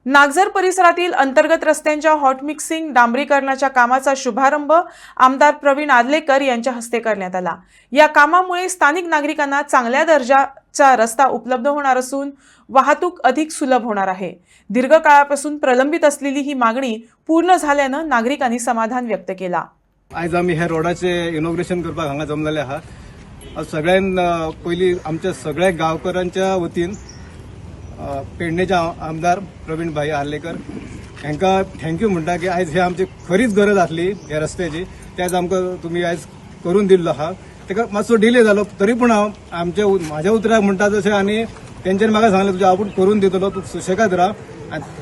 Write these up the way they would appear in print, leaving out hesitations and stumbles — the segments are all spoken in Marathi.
नागझर परिसरातील अंतर्गत रस्त्यांच्या हॉट मिक्सिंग डांबरीकरणाच्या कामाचा शुभारंभ आमदार प्रवीण आदलेकर यांच्या हस्ते करण्यात आला। या कामामुळे स्थानिक नागरिकांना चांगल्या दर्जाचा रस्ता उपलब्ध होणार असून वाहतूक अधिक सुलभ होणार आहे। दीर्घकाळापासून प्रलंबित असलेली ही मागणी पूर्ण झाल्याने नागरिकांनी समाधान व्यक्त केला। आज आम्ही ह्या रोडाचे इनॉग्रेशन करपाक हांगा जमलेले आहात। सगळ्यांना पहिली आमच्या सगळ्या गावकऱ्यांच्या वतीन पेडणेचे आमदार प्रवीण भाई आदलेकर यांका थँक्यू म्हणटा की आज हे आमची खरीच गरज आसली ह्या रस्त्याची, त्याच आमकां तुम्ही आज करून दिल्लो आहा। तेका मातसो डिले जालो तरी पूण हांव म्हाज्या उतराक म्हणटा तशें आनी तेंच्यांनी म्हाका सांगलें तुजें आपूण करून दितलो, तूं सुशेगाद राव।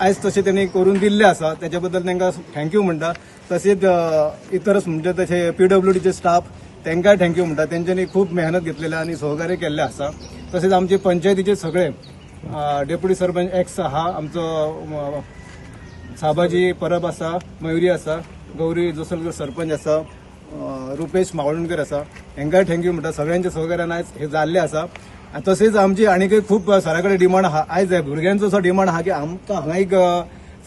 आज तशें तेणी करून दिल्लें आसा, त्याच्या बद्दल तांकां थँक्यू म्हणटा। तशेंच इतरच म्हणजे तशें PWDचे स्टाफ तांकांय थँक्यू म्हणटा, तेंच्यांनी खूब मेहनत घेतलेली आनी सहकार्य केल्लें आसा। तशेंच आमचे पंचायतीचे सगळे डेप्युटी सरपंच एक्स आहा, आमचो साबाजी परब आसा, मयुरी आसा, गौरी जोसलकर सरपंच आसा, रुपेश मावळणकर आसा, हांकांय थँक्यू म्हणटा। सगळ्यांच्या सहकार्यान आज हे जाल्लें आसा। तशेंच आमची आनीकय खूब सरा कडेन डिमांड आहा। आज भुरग्यांचो असो डिमांड आहा की आमकां हांगा एक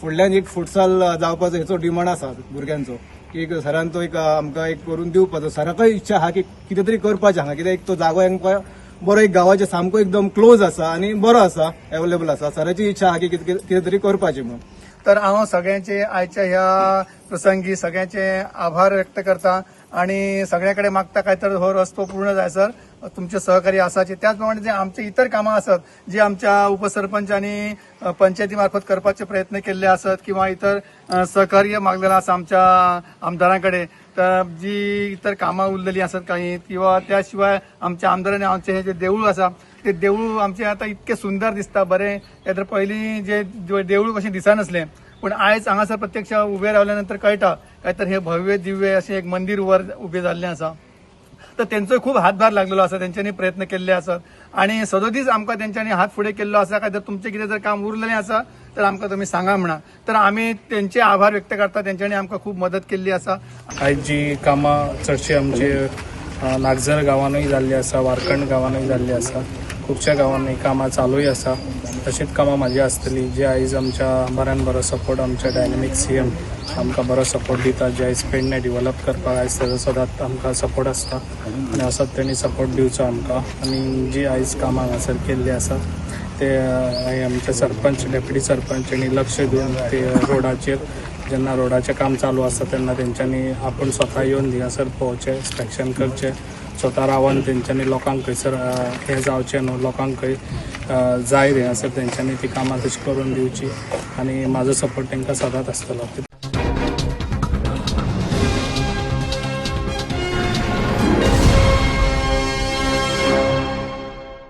फुडल्यान एक फुटसाल जावपाचो हेचो डिमांड आसा भुरग्यांचो, की एक सरान तो एक आमकां एक करून दिवपाचो। सराकय इच्छा आहा की कितें तरी करपाचें हांगा, कित्याक तो जागो आमकां बरो एक गावाच्या सामको एकदम क्लोज आसा आणि बरो आसा, अवेलेबल आसा। सराची इच्छा आहा की कितें तरी करपाचें म्हणून। तर हांव सगळ्यांचे आयच्या ह्या प्रसंगी सगळ्यांचे आभार व्यक्त करता आणि सगळ्याकडे मागता काय तर हो रस्तो पूर्ण जायसर तुमचे सहकार्य असाचे। त्याचप्रमाणे जे आमचे इतर कामां असत जे आमच्या उपसरपंच आणि पंचायती मार्फत करपाचे प्रयत्न केले असत किंवा इतर सहकार्य मागलेलं असं आमच्या आमदारांकडे, तर जी इतर कामां उरलेली असत काही किंवा त्याशिवाय आमच्या आमदारांनी आमचे हे जे देऊळ असा ते देऊळ आमचे आता इतके सुंदर दिसता बरे। तर पहिली जे देऊळ कशें दिसनासलें पण आयज हांगासर प्रत्यक्ष उभे रावल्यानंतर कळटा काय तर हे भव्य दिव्य असे एक मंदिर वर उभे जाल्लें आसा। तर त्यांचो खूप हातभार लागलेलो आसा, त्यांच्यानी प्रयत्न केल्ले आसात आणि सदोदीच आमकां त्यांच्यानी हात फुडें केल्लो आसा। काय तर तुमचे कितें जर काम उरलेलें आसा तर आमकां तुम्ही सांगा म्हणा, तर आम्ही त्यांचे आभार व्यक्त करता। त्यांच्यानी आमकां खूप मदत केल्ली आसा। आयज जी कामां चडशी आमचे नागझर गांवांनूय जाल्ली आसा, वारकंड गांवांनूय जाल्ली आसा, खुबश्या गांवांनी कामां चालूय आसा। तशीच कामां म्हाजी आसतली जे आयज आमच्या बऱ्यान बरो सपोर्ट आमच्या डायनॅमिक CM आमकां बरो सपोर्ट दिता, जे आयज पेडणे डेव्हलप करपाक आयज तेजो सदांच आमकां सपोर्ट आसता आनी असोच तेणी सपोर्ट दिवचो आमकां। आनी जी आयज कामां हांगासर केल्ली आसा ते आमचे सरपंच डेप्युटी सरपंच यांनी लक्ष दिवन ते रोडाचेर जेन्ना रोडाचें काम चालू आसता तेन्ना तेंच्यांनी आपूण स्वता येवन थिंगासर पळोवचें, इन्स्पेक्शन करचें, स्वता रावन तेंच्यांनी लोकांक खंयसर हें जावचें न्हू, लोकांक खंय जाय थिंगासर तेंच्यांनी ती कामां तशी करून दिवची आनी म्हाजो सपोर्ट तांकां सदांच आसतलो।